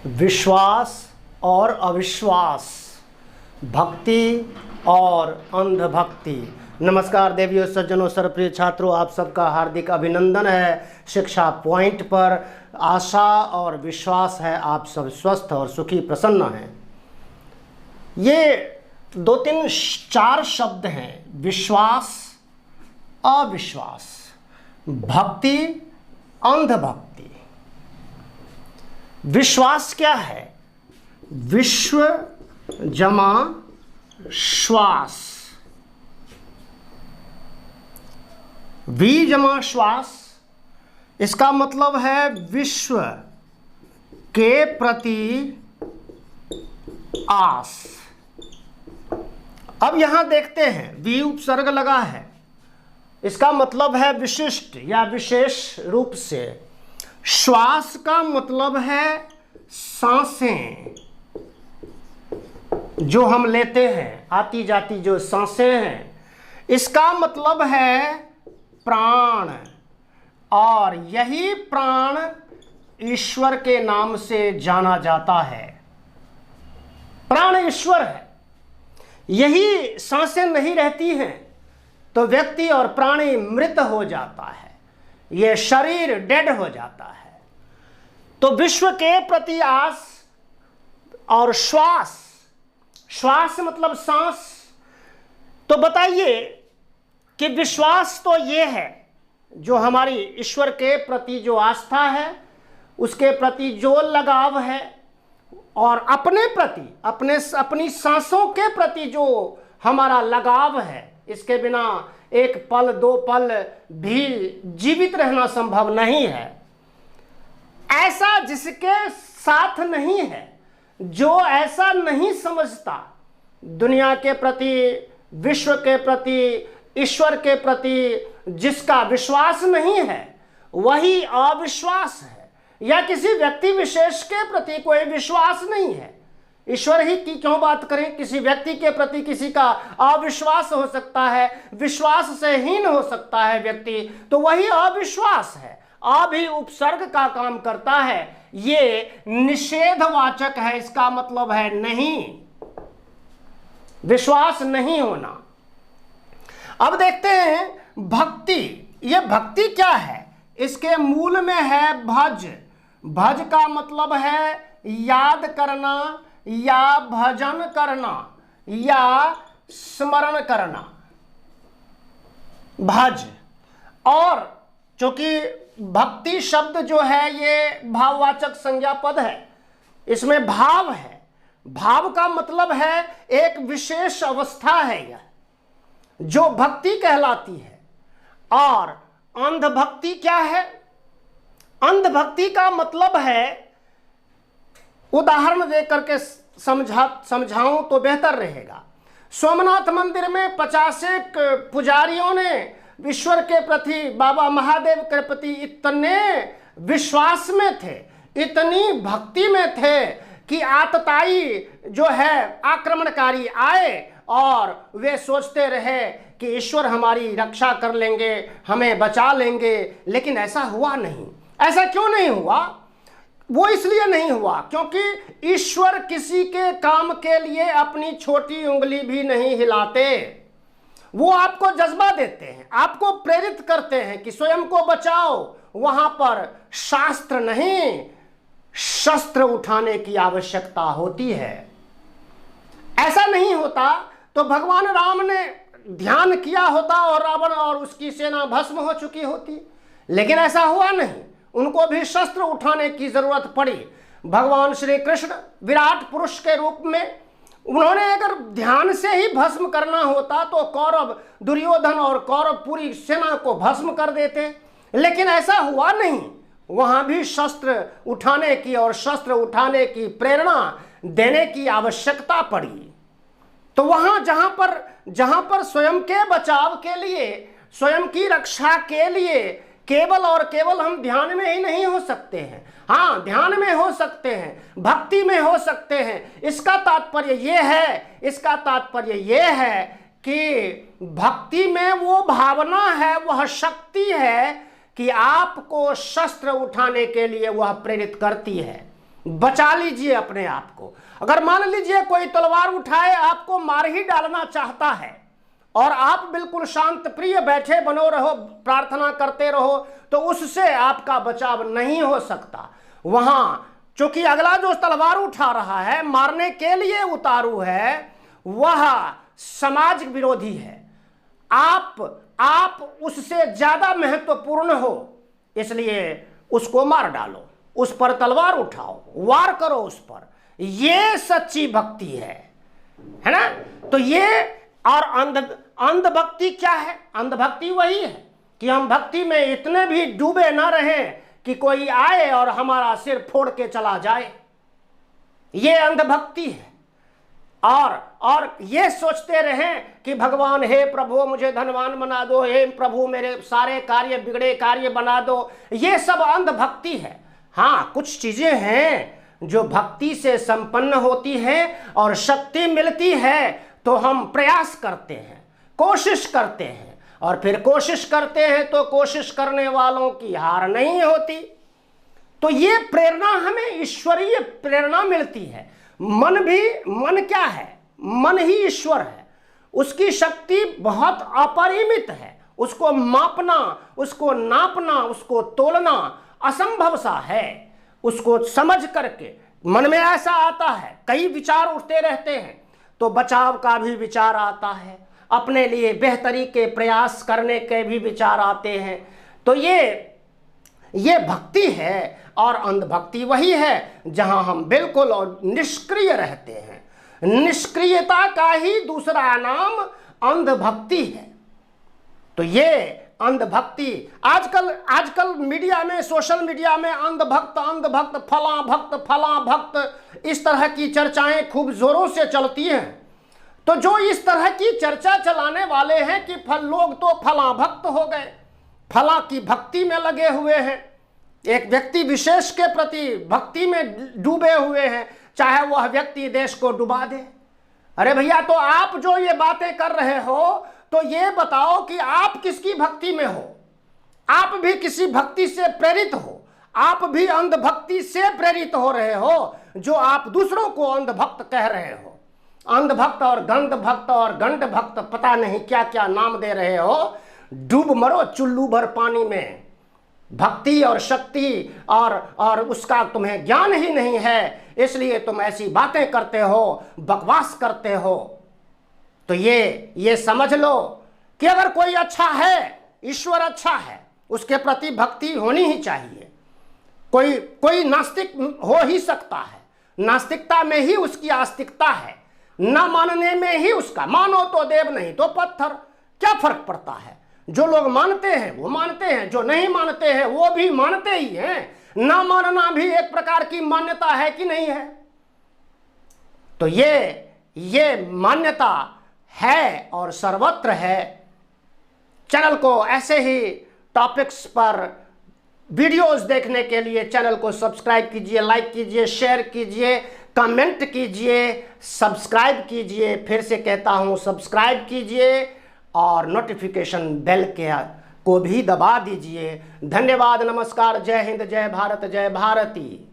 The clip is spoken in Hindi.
विश्वास और अविश्वास, भक्ति और अंधभक्ति। नमस्कार देवियों, सज्जनों, सर्वप्रिय छात्रों, आप सबका हार्दिक अभिनंदन है। शिक्षा पॉइंट पर आशा और विश्वास है आप सब स्वस्थ और सुखी प्रसन्न हैं। ये 2-3-4 शब्द हैं, विश्वास, अविश्वास, भक्ति, अंधभक्ति। विश्वास क्या है? विश्व जमा श्वास, वी जमा श्वास, इसका मतलब है विश्व के प्रति आस। अब यहां देखते हैं, वी उपसर्ग लगा है, इसका मतलब है विशिष्ट या विशेष रूप से। श्वास का मतलब है सांसें जो हम लेते हैं, आती जाती जो सांसें हैं। इसका मतलब है प्राण, और यही प्राण ईश्वर के नाम से जाना जाता है। प्राण ईश्वर है। यही सांसें नहीं रहती हैं तो व्यक्ति और प्राणी मृत हो जाता है, ये शरीर डेड हो जाता है। तो विश्व के प्रति आस और श्वास, श्वास मतलब सांस। तो बताइए कि विश्वास तो ये है जो हमारी ईश्वर के प्रति जो आस्था है, उसके प्रति जो लगाव है, और अपने प्रति, अपनी सांसों के प्रति जो हमारा लगाव है। इसके बिना एक पल दो पल भी जीवित रहना संभव नहीं है। ऐसा जिसके साथ नहीं है, जो ऐसा नहीं समझता, दुनिया के प्रति, विश्व के प्रति, ईश्वर के प्रति जिसका विश्वास नहीं है, वही अविश्वास है। या किसी व्यक्ति विशेष के प्रति कोई विश्वास नहीं है, ईश्वर ही की क्यों बात करें, किसी व्यक्ति के प्रति किसी का अविश्वास हो सकता है, विश्वास से हीन हो सकता है व्यक्ति, तो वही अविश्वास है। अभी उपसर्ग का काम करता है, ये निषेधवाचक है, इसका मतलब है नहीं, विश्वास नहीं होना। अब देखते हैं भक्ति। ये भक्ति क्या है? इसके मूल में है भज। भज का मतलब है याद करना या भजन करना या स्मरण करना, भज। और चूंकि भक्ति शब्द जो है ये भाववाचक संज्ञा पद है, इसमें भाव है। भाव का मतलब है एक विशेष अवस्था है यह, जो भक्ति कहलाती है। और अंधभक्ति क्या है? अंधभक्ति का मतलब है, उदाहरण देकर के समझाऊं तो बेहतर रहेगा। सोमनाथ मंदिर में 50 पुजारियों ने ईश्वर के प्रति, बाबा महादेव के प्रति इतने विश्वास में थे, इतनी भक्ति में थे कि आतताई जो है आक्रमणकारी आए और वे सोचते रहे कि ईश्वर हमारी रक्षा कर लेंगे, हमें बचा लेंगे। लेकिन ऐसा हुआ नहीं। ऐसा क्यों नहीं हुआ? वो इसलिए नहीं हुआ क्योंकि ईश्वर किसी के काम के लिए अपनी छोटी उंगली भी नहीं हिलाते। वो आपको जज्बा देते हैं, आपको प्रेरित करते हैं कि स्वयं को बचाओ। वहां पर शास्त्र नहीं, शस्त्र उठाने की आवश्यकता होती है। ऐसा नहीं होता तो भगवान राम ने ध्यान किया होता और रावण और उसकी सेना भस्म हो चुकी होती। लेकिन ऐसा हुआ नहीं, उनको भी शस्त्र उठाने की जरूरत पड़ी। भगवान श्री कृष्ण विराट पुरुष के रूप में, उन्होंने अगर ध्यान से ही भस्म करना होता तो कौरव, दुर्योधन और कौरव पूरी सेना को भस्म कर देते। लेकिन ऐसा हुआ नहीं, वहां भी शस्त्र उठाने की और शस्त्र उठाने की प्रेरणा देने की आवश्यकता पड़ी। तो वहां जहां पर स्वयं के बचाव के लिए, स्वयं की रक्षा के लिए केवल और केवल हम ध्यान में ही नहीं हो सकते हैं। हाँ, ध्यान में हो सकते हैं, भक्ति में हो सकते हैं। इसका तात्पर्य ये है कि भक्ति में वो भावना है, वह शक्ति है कि आपको शस्त्र उठाने के लिए वह प्रेरित करती है। बचा लीजिए अपने आप को। अगर मान लीजिए कोई तलवार उठाए आपको मार ही डालना चाहता है और आप बिल्कुल शांत प्रिय बैठे बनो रहो, प्रार्थना करते रहो, तो उससे आपका बचाव नहीं हो सकता। वहां क्योंकि अगला जो तलवार उठा रहा है, मारने के लिए उतारू है, वह समाज विरोधी है। आप उससे ज्यादा महत्वपूर्ण हो, इसलिए उसको मार डालो, उस पर तलवार उठाओ, वार करो उस पर। ये सच्ची भक्ति है ना। तो ये और अंधभक्ति क्या है? अंधभक्ति वही है कि हम भक्ति में इतने भी डूबे ना रहें कि कोई आए और हमारा सिर फोड़ के चला जाए। ये अंधभक्ति है। और ये सोचते रहें कि भगवान हे प्रभु मुझे धनवान बना दो, हे प्रभु मेरे सारे कार्य बिगड़े कार्य बना दो। ये सब अंधभक्ति है। हाँ, कुछ चीजें हैं जो भक्ति से संपन्न होती है और शक्ति मिलती है तो हम प्रयास करते हैं, कोशिश करते हैं, और फिर कोशिश करते हैं तो कोशिश करने वालों की हार नहीं होती। तो ये प्रेरणा हमें ईश्वरीय प्रेरणा मिलती है। मन क्या है? मन ही ईश्वर है। उसकी शक्ति बहुत अपरिमित है। उसको मापना, उसको नापना, उसको तोलना असंभव सा है। उसको समझ करके मन में ऐसा आता है, कई विचार उठते रहते हैं, तो बचाव का भी विचार आता है, अपने लिए बेहतरी के प्रयास करने के भी विचार आते हैं। तो ये भक्ति है। और अंधभक्ति वही है जहां हम बिल्कुल और निष्क्रिय रहते हैं। निष्क्रियता का ही दूसरा नाम अंधभक्ति है। तो ये अंधभक्ति आजकल मीडिया में, सोशल मीडिया में अंधभक्त फला भक्त इस तरह की चर्चाएं खूब जोरों से चलती हैं। तो जो इस तरह की चर्चा चलाने वाले हैं कि लोग तो फला भक्त हो गए, फला की भक्ति में लगे हुए हैं, एक व्यक्ति विशेष के प्रति भक्ति में डूबे हुए हैं, चाहे वह व्यक्ति देश को डुबा दे। अरे भैया, तो आप जो ये बातें कर रहे हो, तो ये बताओ कि आप किसकी भक्ति में हो? आप भी किसी भक्ति से प्रेरित हो? आप भी अंधभक्ति से प्रेरित हो रहे हो जो आप दूसरों को अंधभक्त कह रहे हो? अंधभक्त और गंध भक्त और गंड भक्त, पता नहीं क्या क्या नाम दे रहे हो। डूब मरो चुल्लू भर पानी में। भक्ति और शक्ति और उसका तुम्हें ज्ञान ही नहीं है, इसलिए तुम ऐसी बातें करते हो, बकवास करते हो। तो ये समझ लो कि अगर कोई अच्छा है, ईश्वर अच्छा है, उसके प्रति भक्ति होनी ही चाहिए। कोई नास्तिक हो ही सकता है, नास्तिकता में ही उसकी आस्तिकता है, न मानने में ही उसका, मानो तो देव नहीं तो पत्थर, क्या फर्क पड़ता है? जो लोग मानते हैं वो मानते हैं, जो नहीं मानते हैं वो भी मानते ही हैं। ना मानना भी एक प्रकार की मान्यता है कि नहीं है? तो ये मान्यता है और सर्वत्र है। चैनल को ऐसे ही टॉपिक्स पर वीडियोस देखने के लिए चैनल को सब्सक्राइब कीजिए, लाइक कीजिए, शेयर कीजिए, कमेंट कीजिए, सब्सक्राइब कीजिए। फिर से कहता हूं, सब्सक्राइब कीजिए और नोटिफिकेशन बेल को भी दबा दीजिए। धन्यवाद, नमस्कार, जय हिंद, जय भारत, जय भारती।